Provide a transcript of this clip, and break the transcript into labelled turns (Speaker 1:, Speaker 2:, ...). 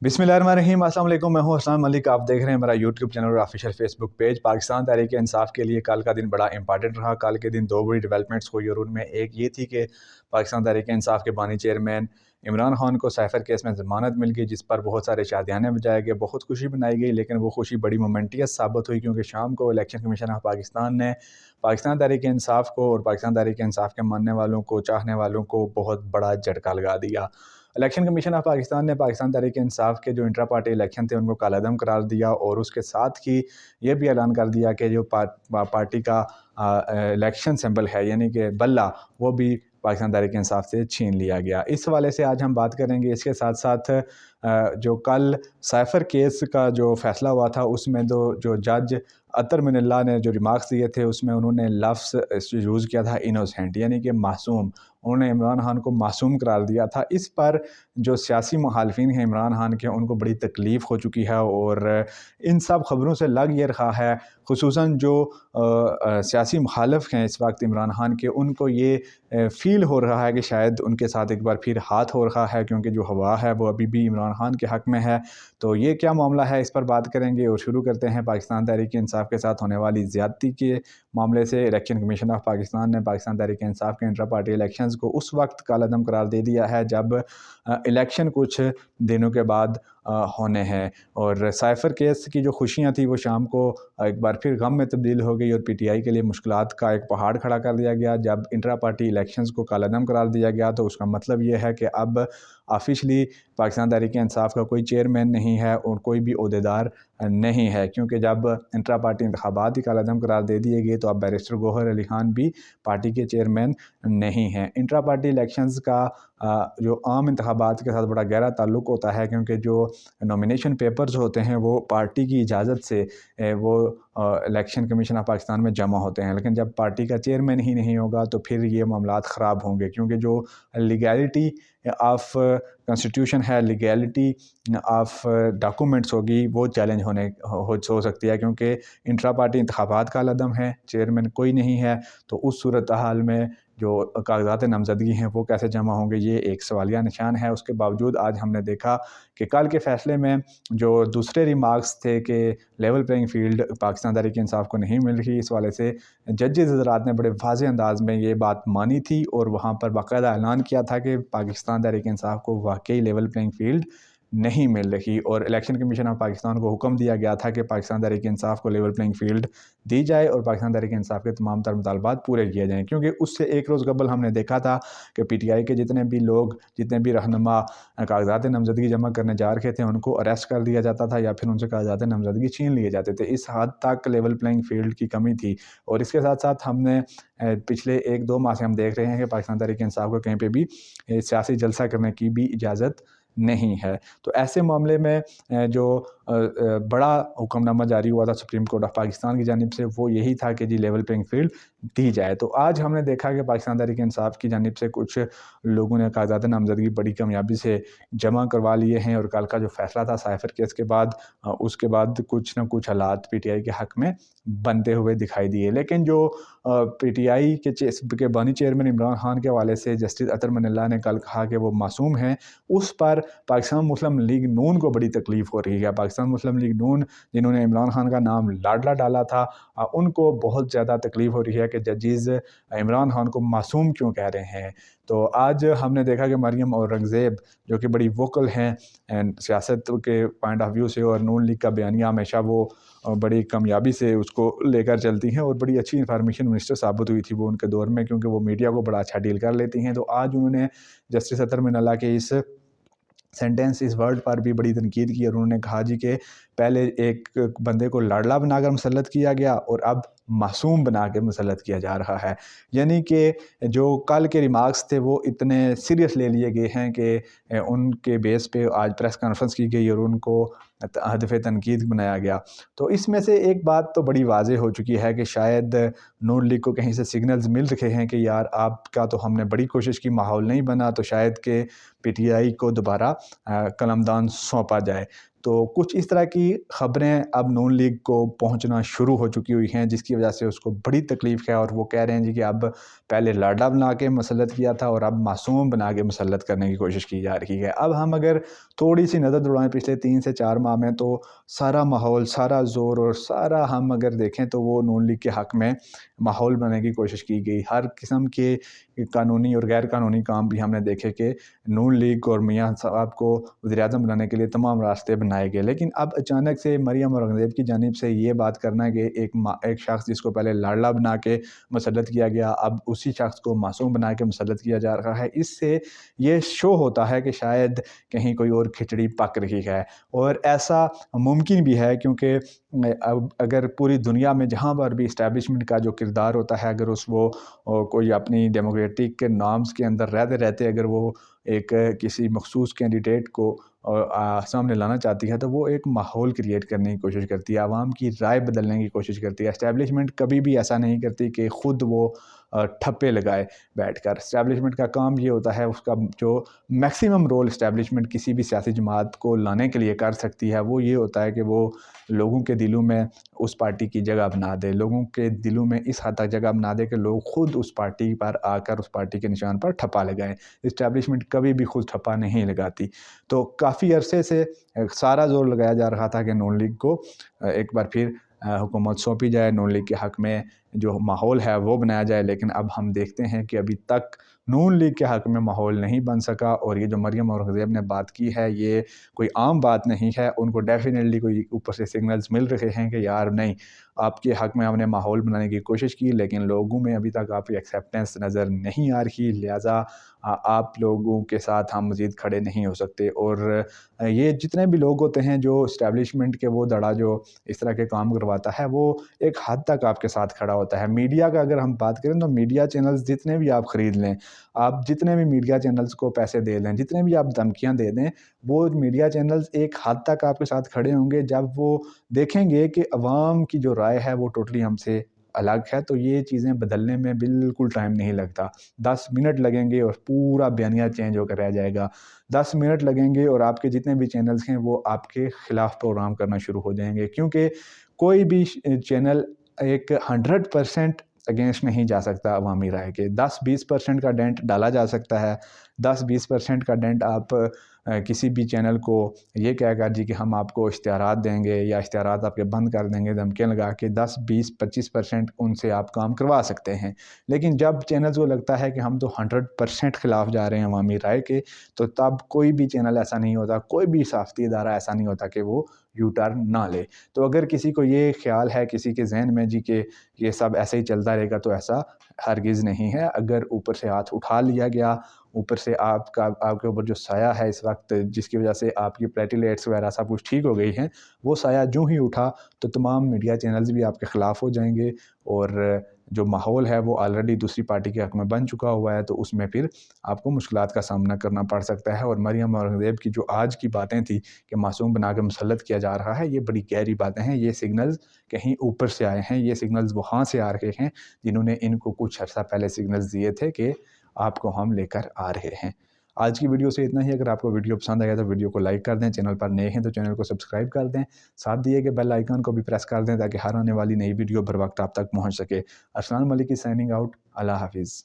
Speaker 1: बिस्मिल्लाहिर्रहमानिर्रहीम। अस्सलाम वालेकुम। मैं हूं अस्लाम मलिक। आप देख रहे हैं मेरा यूट्यूब चैनल और official Facebook page. Pakistan Tehreek Insaf के लिए कल का दिन बड़ा इंपॉर्टेंट रहा। कल के दिन दो बड़ी डेवलपमेंट्स हुई और उनमें एक ये थी कि पाकिस्तान तहरीक इंसाफ के बानी चेयरमैन इमरान खान को साइफर केस में ज़मानत मिल गई, जिस पर बहुत सारे शादियाने बजाए गए, बहुत खुशी मनाई गई। लेकिन वो खुशी बड़ी मोमेंटियस साबित हुई, क्योंकि शाम को इलेक्शन कमीशन ऑफ पाकिस्तान ने पाकिस्तान तहरीक इंसाफ को और पाकिस्तान तहरीक इंसाफ के मानने वालों को, चाहने वालों को बहुत बड़ा झटका लगा दिया। इलेक्शन कमीशन ऑफ पाकिस्तान ने पाकिस्तान तहरीक इंसाफ के जो इंट्रा पार्टी इलेक्शन थे उनको कालादम करार दिया, और उसके साथ ही ये भी ऐलान कर दिया कि जो पार्टी का इलेक्शन सिंबल है यानी कि बल्ला, वो भी पाकिस्तान तहरीक इंसाफ से छीन लिया गया। इस हवाले से आज हम बात करेंगे। इसके साथ साथ जो कल साइफर केस का जो फैसला हुआ था, उसमें जो जज अतर मिनल्ला ने जो रिमार्क्स दिए थे, उसमें उन्होंने लफ्ज़ यूज़ किया था इनोसेंट, यानी कि मासूम। उन्होंने इमरान खान को मासूम करार दिया था। इस पर जो सियासी मुखालफिन हैं इमरान खान के, उनको बड़ी तकलीफ़ हो चुकी है, और इन सब ख़बरों से लग ये रहा है, खुसूसन जो सियासी मुखालफ हैं इस वक्त इमरान खान के, उनको ये फ़ील हो रहा है कि शायद उनके साथ एक बार फिर हाथ हो रहा है, क्योंकि जो हवा है वो अभी भी इमरान खान के हक़ में है। तो ये क्या मामला है, इस पर बात करेंगे और शुरू करते हैं पाकिस्तान तहरीक इंसाफ के साथ होने वाली ज़्यादती के मामले से। इलेक्शन कमीशन ऑफ पाकिस्तान ने पाकिस्तान तहरीक इंसाफ के इंट्रा पार्टी इलेक्शंस को उस वक्त कालादम करार दे दिया है जब इलेक्शन कुछ दिनों के बाद होने हैं, और साइफर केस की जो खुशियां थी वो शाम को एक बार फिर गम में तब्दील हो गई, और पीटीआई के लिए मुश्किलात का एक पहाड़ खड़ा कर दिया गया। जब इंट्रा पार्टी इलेक्शंस को कालादम करार दिया गया, तो उसका मतलब ये है कि अब ऑफिशली पाकिस्तान तहरीक इंसाफ का कोई चेयरमैन नहीं है और कोई भी ओहदेदार नहीं है, क्योंकि जब इंट्रा पार्टी इंतखाबात ही कालादम करार दे दिए गए, तो अब बैरिस्टर गौहर अली खान भी पार्टी के चेयरमैन नहीं हैं। इंट्रा पार्टी इलेक्शंस का जो आम इंतखाबात के साथ बड़ा गहरा ताल्लुक़ होता है, क्योंकि जो नॉमिनेशन पेपर्स होते हैं वो पार्टी की इजाज़त से वो इलेक्शन कमीशन ऑफ पाकिस्तान में जमा होते हैं। लेकिन जब पार्टी का चेयरमैन ही नहीं होगा, तो फिर ये मामलात ख़राब होंगे, क्योंकि जो लीगैलिटी ऑफ कॉन्स्टिट्यूशन है, लीगैलिटी ऑफ डॉक्यूमेंट्स होगी, वो चैलेंज हो सकती है, क्योंकि इंट्रा पार्टी इंतखाबात का लदम है, चेयरमैन कोई नहीं है। तो उस सूरत हाल में जो कागजात नामजदगी हैं वो कैसे जमा होंगे, ये एक सवालिया निशान है। उसके बावजूद आज हमने देखा कि कल के फैसले में जो दूसरे रिमार्क्स थे कि level playing field Pakistan Tehreek Insaf को नहीं मिल रही, इस वाले से जजेस हज़रात ने बड़े वाज़ेह अंदाज में ये बात मानी थी, और वहाँ पर बाकायदा ऐलान किया था कि पाकिस्तान तहरीक इंसाफ को वाकई लेवल प्लेइंग फील्ड नहीं मिल रही, और इलेक्शन कमीशन ऑफ पाकिस्तान को हुक्म दिया गया था कि पाकिस्तान तहरीक इंसाफ को लेवल प्लेइंग फील्ड दी जाए और पाकिस्तान तहरीक इंसाफ के तमाम तर मुतालबात पूरे किए जाएँ। क्योंकि उससे एक रोज़ कबल हमने देखा था कि पीटीआई के जितने भी लोग, जितने भी रहनुमा कागजात नामजदगी जमा करने जा रहे थे, उनको अरेस्ट कर दिया जाता था या फिर उनसे कागजात नामजदगी छीन लिए जाते थे। इस हद तक लेवल प्लेइंग फील्ड की कमी थी। और इसके साथ साथ हमने पिछले 1-2 माह से हम देख रहे हैं कि पाकिस्तान तहरीक इंसाफ को कहीं पे भी सियासी जलसा करने की भी इजाज़त नहीं है। तो ऐसे मामले में जो बड़ा हुक्मनामा जारी हुआ था सुप्रीम कोर्ट ऑफ पाकिस्तान की जानिब से, वो यही था कि जी लेवल प्लेइंग फील्ड दी जाए। तो आज हमने देखा कि पाकिस्तान तहरीक इंसाफ की जानिब से कुछ लोगों ने कागजात नामजदगी बड़ी कामयाबी से जमा करवा लिए हैं, और कल का जो फैसला था साइफर केस के बाद, उसके बाद कुछ ना कुछ हालात पीटीआई के हक़ में बनते हुए दिखाई दिए। लेकिन जो पीटीआई के बानी चेयरमैन इमरान खान के हवाले से जस्टिस अतर मिनल्ला ने कल कहा कि वो मासूम हैं, उस पर पाकिस्तान मुस्लिम लीग नून को बड़ी तकलीफ़ हो रही है। पाकिस्तान मुस्लिम लीग नून, जिन्होंने इमरान खान का नाम लाडला डाला था, उनको बहुत ज़्यादा तकलीफ़ हो रही है कि जजेस इमरान खान को मासूम क्यों कह रहे हैं। तो आज हमने देखा कि मरियम औरंगज़ेब, जो कि बड़ी वोकल हैं सियासत के पॉइंट ऑफ व्यू से, और नून लीग का बयानिया हमेशा वो बड़ी कामयाबी से उसको लेकर चलती हैं, और बड़ी अच्छी इंफॉर्मेशन मिनिस्टर साबित हुई थी वो उनके दौर में, क्योंकि वो मीडिया को बड़ा अच्छा डील कर लेती हैं। तो आज उन्होंने जस्टिस अतर मिनल्ला के इस सेंटेंस, इस वर्ड पर भी बड़ी तनकीद की, और उन्होंने कहा जी कि पहले एक बंदे को लाडला बनाकर मुसल्लत किया गया और अब मासूम बना के मुसल्लत किया जा रहा है। यानी कि जो कल के रिमार्क्स थे वो इतने सीरियस ले लिए गए हैं कि उनके बेस पे आज प्रेस कॉन्फ्रेंस की गई और उनको हदफ़ तनकीद बनाया गया। तो इसमें से एक बात तो बड़ी वाज़ेह हो चुकी है कि शायद नून लीग को कहीं से सिग्नल्स मिल रहे हैं कि यार आपका तो हमने बड़ी कोशिश की, माहौल नहीं बना, तो शायद कि पीटीआई को दोबारा कलमदान सौंपा जाए। تو کچھ اس طرح کی خبریں اب نون لیگ کو پہنچنا شروع ہو چکی ہوئی ہیں، جس کی وجہ سے اس کو بڑی تکلیف ہے، اور وہ کہہ رہے ہیں جی کہ اب پہلے لاڈلا بنا کے مسلط کیا تھا اور اب معصوم بنا کے مسلط کرنے کی کوشش کی جا رہی ہے۔ اب ہم اگر تھوڑی سی نظر دوڑائیں پچھلے 3 سے 4 ماہ میں، تو سارا ماحول، سارا زور اور سارا ہم اگر دیکھیں تو وہ نون لیگ کے حق میں ماحول بنانے کی کوشش کی گئی۔ ہر قسم کے قانونی اور غیر قانونی کام بھی ہم نے دیکھے کہ نون لیگ اور میاں صاحب کو وزیر اعظم بنانے کے لیے تمام راستے بنائے گئے، لیکن اب اچانک سے مریم اورنگزیب کی جانب سے یہ بات کرنا ہے کہ ایک شخص جس کو پہلے لاڈلا بنا کے مسلط کیا گیا، اب اسی شخص کو معصوم بنا کے مسلط کیا جا رہا ہے، اس سے یہ شو ہوتا ہے کہ شاید کہیں کوئی اور کھچڑی پک رہی ہے۔ اور ایسا ممکن بھی ہے کیونکہ اگر پوری دنیا میں جہاں پر بھی اسٹیبلشمنٹ کا جو کردار ہوتا ہے، اگر وہ کوئی اپنی ڈیموکریٹک نارمز کے اندر رہتے رہتے اگر وہ ایک کسی مخصوص کینڈیڈیٹ کو سامنے لانا چاہتی ہے، تو وہ ایک ماحول کریٹ کرنے کی کوشش کرتی ہے، عوام کی رائے بدلنے کی کوشش کرتی ہے۔ اسٹیبلشمنٹ کبھی بھی ایسا نہیں کرتی کہ خود وہ ٹھپے لگائے بیٹھ کر۔ اسٹیبلشمنٹ کا کام یہ ہوتا ہے، اس کا جو میکسیمم رول اسٹیبلشمنٹ کسی بھی سیاسی جماعت کو لانے کے لیے کر سکتی ہے، وہ یہ ہوتا ہے کہ وہ لوگوں کے دلوں میں اس پارٹی کی جگہ بنا دے، لوگوں کے دلوں میں اس حد تک جگہ بنا دے کہ لوگ خود اس پارٹی پر آ کر اس پارٹی کے نشان پر ٹھپا لگائیں۔ اسٹیبلشمنٹ کبھی بھی خود ٹھپا نہیں لگاتی۔ تو کافی عرصے سے سارا زور لگایا جا رہا تھا کہ نون لیگ کو ایک بار پھر حکومت سونپی جائے، نون لیگ کے حق میں جو ماحول ہے وہ بنایا جائے، لیکن اب ہم دیکھتے ہیں کہ ابھی تک نون لیگ کے حق میں ماحول نہیں بن سکا، اور یہ جو مریم اورنگزیب نے بات کی ہے یہ کوئی عام بات نہیں ہے۔ ان کو ڈیفینیٹلی کوئی اوپر سے سگنلز مل رہے ہیں کہ یار نہیں، آپ کے حق میں ہم نے ماحول بنانے کی کوشش کی، لیکن لوگوں میں ابھی تک آپ کی ایکسیپٹنس نظر نہیں آ رہی، لہٰذا آپ لوگوں کے ساتھ ہم مزید کھڑے نہیں ہو سکتے۔ اور یہ جتنے بھی لوگ ہوتے ہیں جو اسٹیبلشمنٹ کے وہ دڑا جو اس طرح کے کام کرواتا ہے، وہ ایک حد تک آپ کے ساتھ کھڑا ہوتا ہے۔ میڈیا کا اگر ہم بات کریں تو میڈیا چینلز جتنے بھی آپ خرید لیں، آپ جتنے بھی میڈیا چینلز کو پیسے دے دیں، جتنے بھی آپ دھمکیاں دے دیں، وہ میڈیا چینلز ایک حد تک آپ کے ساتھ کھڑے ہوں گے جب وہ دیکھیں گے کہ عوام کی جو رائے ہے وہ ٹوٹلی ہم سے الگ ہے۔ تو یہ چیزیں بدلنے میں بالکل ٹائم نہیں لگتا، 10 منٹ لگیں گے اور پورا بیانیہ چینج ہو کر رہ جائے گا۔ 10 منٹ لگیں گے اور آپ کے جتنے بھی چینلز ہیں وہ آپ کے خلاف پروگرام کرنا شروع ہو جائیں گے، کیونکہ کوئی بھی چینل ایک 100% اگینسٹ نہیں جا سکتا عوامی رائے کے۔ 10-20% کا ڈینٹ ڈالا جا سکتا ہے۔ 10-20% کا ڈینٹ آپ کسی بھی چینل کو یہ کہہ کر جی کہ ہم آپ کو اشتہارات دیں گے یا اشتہارات آپ کے بند کر دیں گے، دھمکیاں لگا کے 10-20-25% ان سے آپ کام کروا سکتے ہیں۔ لیکن جب چینلز کو لگتا ہے کہ ہم تو 100% خلاف جا رہے ہیں عوامی رائے کے، تو تب کوئی بھی چینل ایسا نہیں ہوتا، کوئی بھی صحافتی ادارہ ایسا نہیں ہوتا کہ وہ یو ٹرن نہ لے۔ تو اگر کسی کو یہ خیال ہے کسی کے ذہن میں جی کہ یہ سب ایسے ہی چلتا رہے گا، تو ایسا ہرگز نہیں ہے۔ اگر اوپر سے ہاتھ اٹھا لیا گیا، اوپر سے آپ کے اوپر جو سایہ ہے اس وقت، جس کی وجہ سے آپ کی پلیٹیلیٹس وغیرہ سب کچھ ٹھیک ہو گئی ہیں، وہ سایہ جو ہی اٹھا تو تمام میڈیا چینلز بھی آپ کے خلاف ہو جائیں گے، اور جو ماحول ہے وہ آلریڈی دوسری پارٹی کے حق میں بن چکا ہوا ہے، تو اس میں پھر آپ کو مشکلات کا سامنا کرنا پڑ سکتا ہے۔ اور مریم اورنگزیب کی جو آج کی باتیں تھی کہ معصوم بنا کے مسلط کیا جا رہا ہے، یہ بڑی گہری باتیں ہیں۔ یہ سگنلز کہیں اوپر سے آئے ہیں، یہ سگنلز وہاں سے آ رہے ہیں جنہوں نے ان کو کچھ عرصہ پہلے سگنلز دیے تھے کہ آپ کو ہم لے کر آ رہے ہیں۔ آج کی ویڈیو سے اتنا ہی۔ اگر آپ کو ویڈیو پسند آیا تو ویڈیو کو لائک کر دیں، چینل پر نئے ہیں تو چینل کو سبسکرائب کر دیں، ساتھ دیے کہ بیل آئیکن کو بھی پریس کر دیں تاکہ ہر آنے والی نئی ویڈیو بر وقت آپ تک پہنچ سکے۔ ارسلان ملک کی سائننگ آؤٹ۔ اللہ حافظ۔